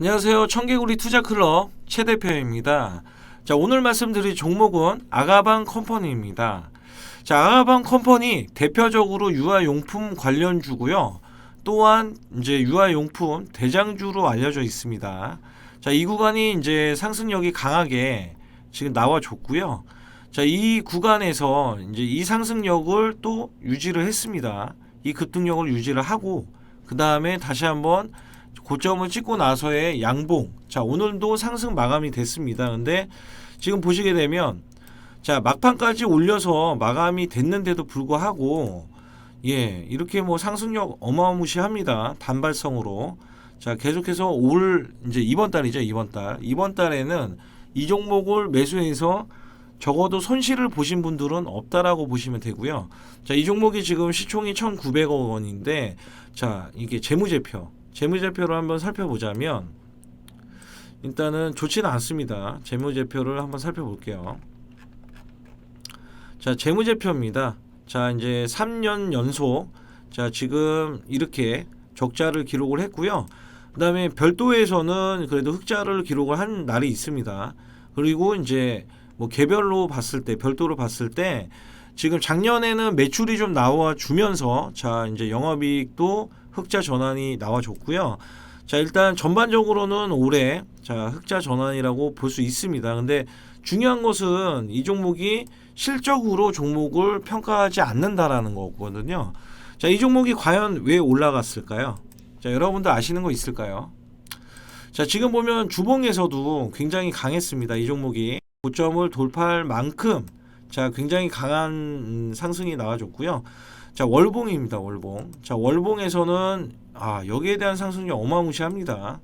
안녕하세요. 청개구리 투자클럽 최 대표입니다. 자, 오늘 말씀드릴 종목은 아가방 컴퍼니입니다. 자, 아가방 컴퍼니 대표적으로 유아용품 관련주고요. 또한 이제 유아용품 대장주로 알려져 있습니다. 자, 이 구간이 이제 상승력이 강하게 지금 나와줬고요. 자, 이 구간에서 이제 이 상승력을 또 유지를 했습니다. 이 급등력을 유지를 하고 그 다음에 다시 한번 고점을 찍고 나서의 양봉. 자, 오늘도 상승 마감이 됐습니다. 근데 지금 보시게 되면 자, 막판까지 올려서 마감이 됐는데도 불구하고 이렇게 뭐 상승력 어마무시합니다. 단발성으로. 자, 계속해서 올 이제 이번 달이죠. 이번 달에는 이 종목을 매수해서 적어도 손실을 보신 분들은 없다라고 보시면 되고요. 자, 이 종목이 지금 시총이 1,900억 원인데 자, 이게 재무제표를 한번 살펴보자면 일단은 좋지는 않습니다. 재무제표를 한번 살펴볼게요. 자, 재무제표입니다. 자, 이제 3년 연속 자, 지금 이렇게 적자를 기록을 했고요. 그 다음에 별도에서는 그래도 흑자를 기록을 한 날이 있습니다. 그리고 이제 뭐 개별로 봤을 때, 별도로 봤을 때 지금 작년에는 매출이 좀 나와 주면서 자, 이제 영업이익도 흑자 전환이 나와줬고요. 자, 일단 전반적으로는 올해 자, 흑자 전환이라고 볼 수 있습니다. 근데 중요한 것은 이 종목이 실적으로 종목을 평가하지 않는다라는 거거든요. 자, 이 종목이 과연 왜 올라갔을까요? 자, 여러분들 아시는 거 있을까요? 자, 지금 보면 주봉에서도 굉장히 강했습니다. 이 종목이 고점을 돌파할 만큼 자, 굉장히 강한 상승이 나와줬고요. 자, 월봉입니다. 월봉. 자, 월봉에서는 여기에 대한 상승이 어마무시합니다.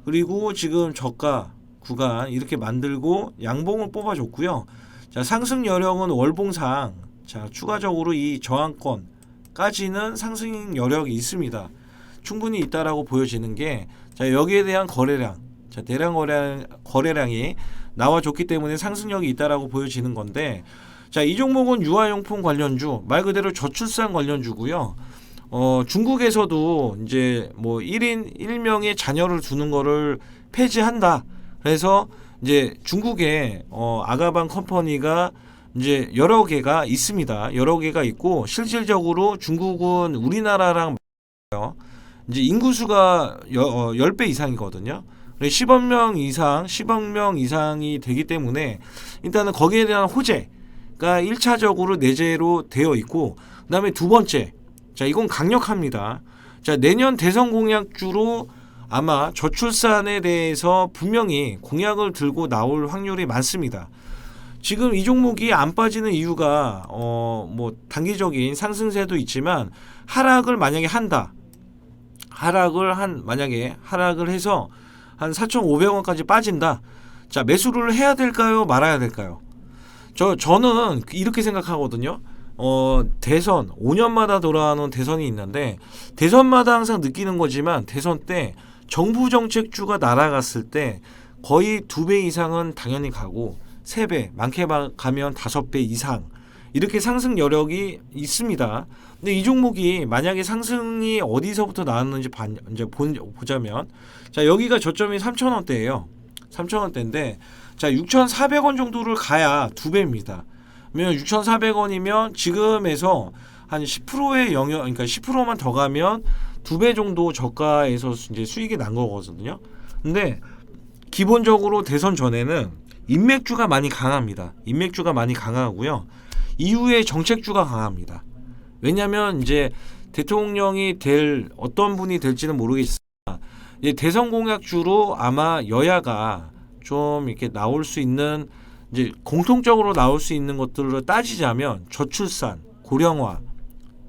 그리고 지금 저가 구간 이렇게 만들고 양봉을 뽑아줬고요. 자, 상승 여력은 월봉상 자, 추가적으로 이 저항권까지는 상승 여력이 있습니다. 충분히 있다라고 보여지는 게 자, 여기에 대한 거래량, 자, 대량 거래량이 나와줬기 때문에 상승력이 있다라고 보여지는 건데 자, 이 종목은 유아용품 관련주, 말 그대로 저출산 관련주고요. 중국에서도 이제 뭐 1인 1명의 자녀를 두는 거를 폐지한다. 그래서 이제 중국에 아가방 컴퍼니가 이제 여러 개가 있습니다. 여러 개가 있고 실질적으로 중국은 우리나라랑 이제 인구수가 10배 이상이거든요. 10억 명 이상이 되기 때문에 일단은 거기에 대한 호재가 1차적으로 내재로 되어 있고 그 다음에 두 번째 자, 이건 강력합니다. 자, 내년 대선 공약주로 아마 저출산에 대해서 분명히 공약을 들고 나올 확률이 많습니다. 지금 이 종목이 안 빠지는 이유가 뭐 단기적인 상승세도 있지만 하락을 만약에 한다. 만약에 하락을 해서 한 4,500원까지 빠진다. 자, 매수를 해야 될까요? 말아야 될까요? 저는 이렇게 생각하거든요. 대선 5년마다 돌아오는 대선이 있는데 대선마다 항상 느끼는 거지만 대선 때 정부 정책주가 날아갔을 때 거의 2배 이상은 당연히 가고 3배, 많게 가면 5배 이상 이렇게 상승 여력이 있습니다. 근데 이 종목이 만약에 상승이 어디서부터 나왔는지 이제 보자면 자, 여기가 저점이 3,000원대예요. 3,000원대인데 자, 6,400원 정도를 가야 2배입니다. 그러면 6,400원이면 지금에서 한 10%의 영역, 그러니까 10%만 더 가면 2배 정도 저가에서 이제 수익이 난 거거든요. 근데 기본적으로 대선 전에는 인맥주가 많이 강합니다. 인맥주가 많이 강하고요. 이후에 정책주가 강합니다. 왜냐하면 이제 대통령이 될 어떤 분이 될지는 모르겠으나 이제 대선 공약주로 아마 여야가 좀 이렇게 나올 수 있는 이제 공통적으로 나올 수 있는 것들을 따지자면 저출산, 고령화,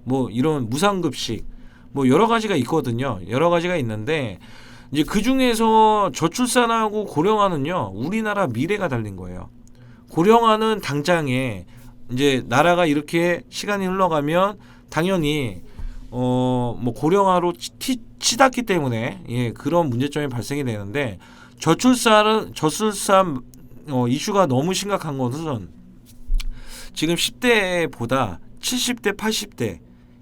뭐 이런 무상급식, 뭐 여러 가지가 있거든요. 여러 가지가 있는데 이제 그 중에서 저출산하고 고령화는요, 우리나라 미래가 달린 거예요. 고령화는 당장에 이제 나라가 이렇게 시간이 흘러가면 당연히 뭐 고령화로 치닫기 때문에 그런 문제점이 발생이 되는데 저출산 이슈가 너무 심각한 것은 지금 10대보다 70대, 80대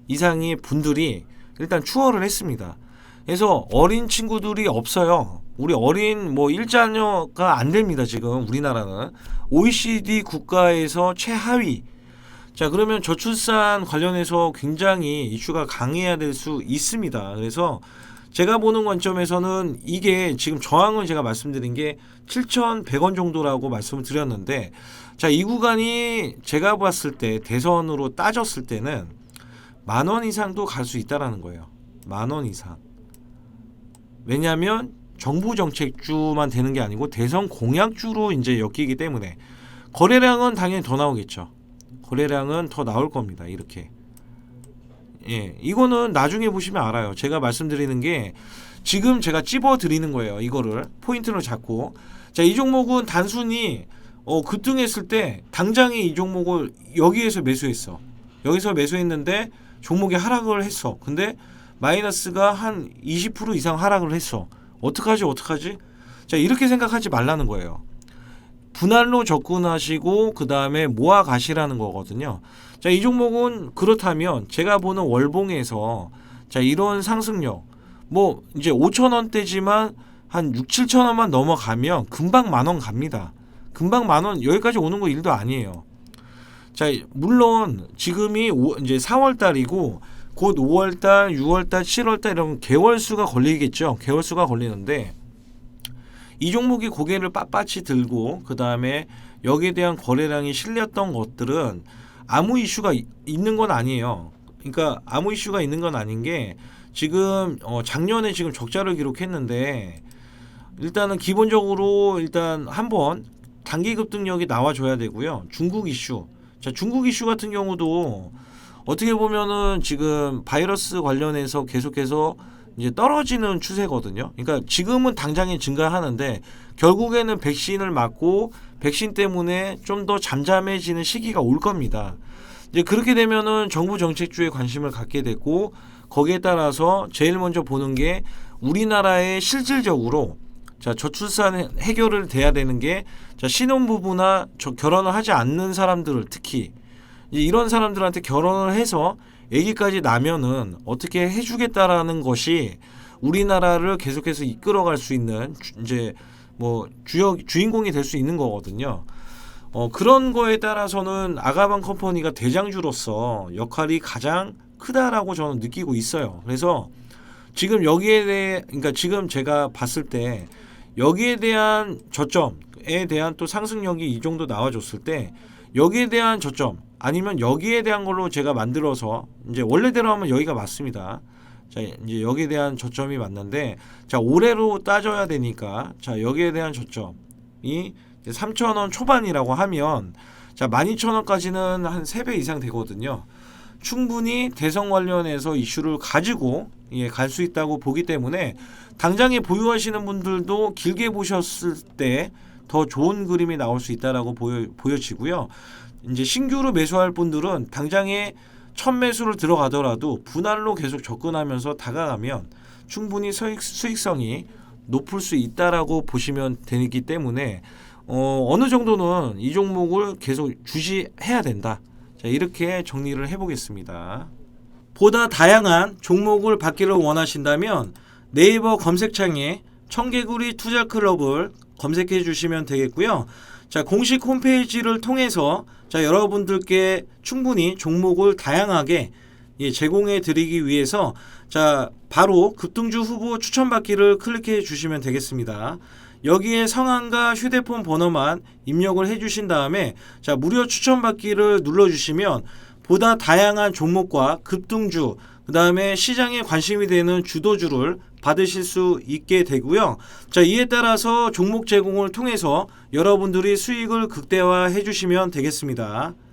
이상의 분들이 일단 추월을 했습니다. 그래서 어린 친구들이 없어요. 우리 어린 뭐 일자녀가 안 됩니다. 지금 우리나라는 OECD 국가에서 최하위. 자, 그러면 저출산 관련해서 굉장히 이슈가 강해야 될 수 있습니다. 그래서 제가 보는 관점에서는 이게 지금 저항을 제가 말씀드린 게 7,100원 정도라고 말씀을 드렸는데, 자, 이 구간이 제가 봤을 때 대선으로 따졌을 때는 10,000원 이상도 갈 수 있다라는 거예요. 10,000원 이상. 왜냐하면 정부 정책주만 되는 게 아니고 대선 공약주로 이제 엮이기 때문에 거래량은 당연히 더 나오겠죠. 거래량은 더 나올 겁니다. 이렇게. 예, 이거는 나중에 보시면 알아요. 제가 말씀드리는 게 지금 제가 찝어 드리는 거예요. 이거를 포인트로 잡고, 자, 이 종목은 단순히 급등했을 때 당장에 이 종목을 여기에서 매수했어. 여기서 매수했는데 종목이 하락을 했어. 근데 마이너스가 한 20% 이상 하락을 했어. 어떡하지? 자, 이렇게 생각하지 말라는 거예요. 분할로 접근하시고 그 다음에 모아 가시라는 거거든요. 자, 이 종목은 그렇다면 제가 보는 월봉에서 자, 이런 상승력 뭐 이제 5,000원대지만 한 6, 7,000원만 넘어가면 금방 10,000원 갑니다. 금방 10,000원 여기까지 오는 거 일도 아니에요. 자, 물론 지금이 이제 4월 달이고 곧 5월 달, 6월 달, 7월 달 이런 개월 수가 걸리겠죠. 개월 수가 걸리는데 이 종목이 고개를 빳빳이 들고 그 다음에 여기에 대한 거래량이 실렸던 것들은 아무 이슈가 있는 건 아니에요. 그러니까 아무 이슈가 있는 건 아닌 게 지금 작년에 지금 적자를 기록했는데 일단은 기본적으로 일단 한번 단기 급등력이 나와줘야 되고요. 중국 이슈. 자, 중국 이슈 같은 경우도 어떻게 보면은 지금 바이러스 관련해서 계속해서 이제 떨어지는 추세거든요. 그러니까 지금은 당장에 증가하는데 결국에는 백신을 맞고 백신 때문에 좀 더 잠잠해지는 시기가 올 겁니다. 이제 그렇게 되면은 정부 정책주에 관심을 갖게 되고 거기에 따라서 제일 먼저 보는 게 우리나라의 실질적으로 자, 저출산 해결을 돼야 되는 게 자, 신혼부부나 결혼을 하지 않는 사람들을 특히 이런 사람들한테 결혼을 해서 아기까지 나면은 어떻게 해주겠다라는 것이 우리나라를 계속해서 이끌어갈 수 있는 이제 뭐 주인공이 될 수 있는 거거든요. 그런 거에 따라서는 아가방 컴퍼니가 대장주로서 역할이 가장 크다라고 저는 느끼고 있어요. 그래서 지금 여기에 대해 그러니까 지금 제가 봤을 때 여기에 대한 저점에 대한 또 상승력이 이 정도 나와줬을 때 여기에 대한 저점 아니면 여기에 대한 걸로 제가 만들어서 이제 원래대로 하면 여기가 맞습니다. 자, 이제 여기에 대한 저점이 맞는데 자, 올해로 따져야 되니까 자, 여기에 대한 저점이 3,000원 초반이라고 하면 자, 12,000원까지는 한 3배 이상 되거든요. 충분히 대선 관련해서 이슈를 가지고 갈 수 있다고 보기 때문에 당장에 보유하시는 분들도 길게 보셨을 때 더 좋은 그림이 나올 수 있다라고 보여지고요. 이제 신규로 매수할 분들은 당장에 첫 매수를 들어가더라도 분할로 계속 접근하면서 다가가면 충분히 수익성이 높을 수 있다라고 보시면 되기 때문에 어느 정도는 이 종목을 계속 주시해야 된다. 자, 이렇게 정리를 해보겠습니다. 보다 다양한 종목을 받기를 원하신다면 네이버 검색창에 청개구리 투자클럽을 검색해 주시면 되겠고요. 자, 공식 홈페이지를 통해서 자, 여러분들께 충분히 종목을 다양하게 제공해 드리기 위해서 자, 바로 급등주 후보 추천받기를 클릭해 주시면 되겠습니다. 여기에 성함과 휴대폰 번호만 입력을 해 주신 다음에 자, 무료 추천받기를 눌러 주시면 보다 다양한 종목과 급등주 그 다음에 시장에 관심이 되는 주도주를 받으실 수 있게 되고요. 자, 이에 따라서 종목 제공을 통해서 여러분들이 수익을 극대화해 주시면 되겠습니다.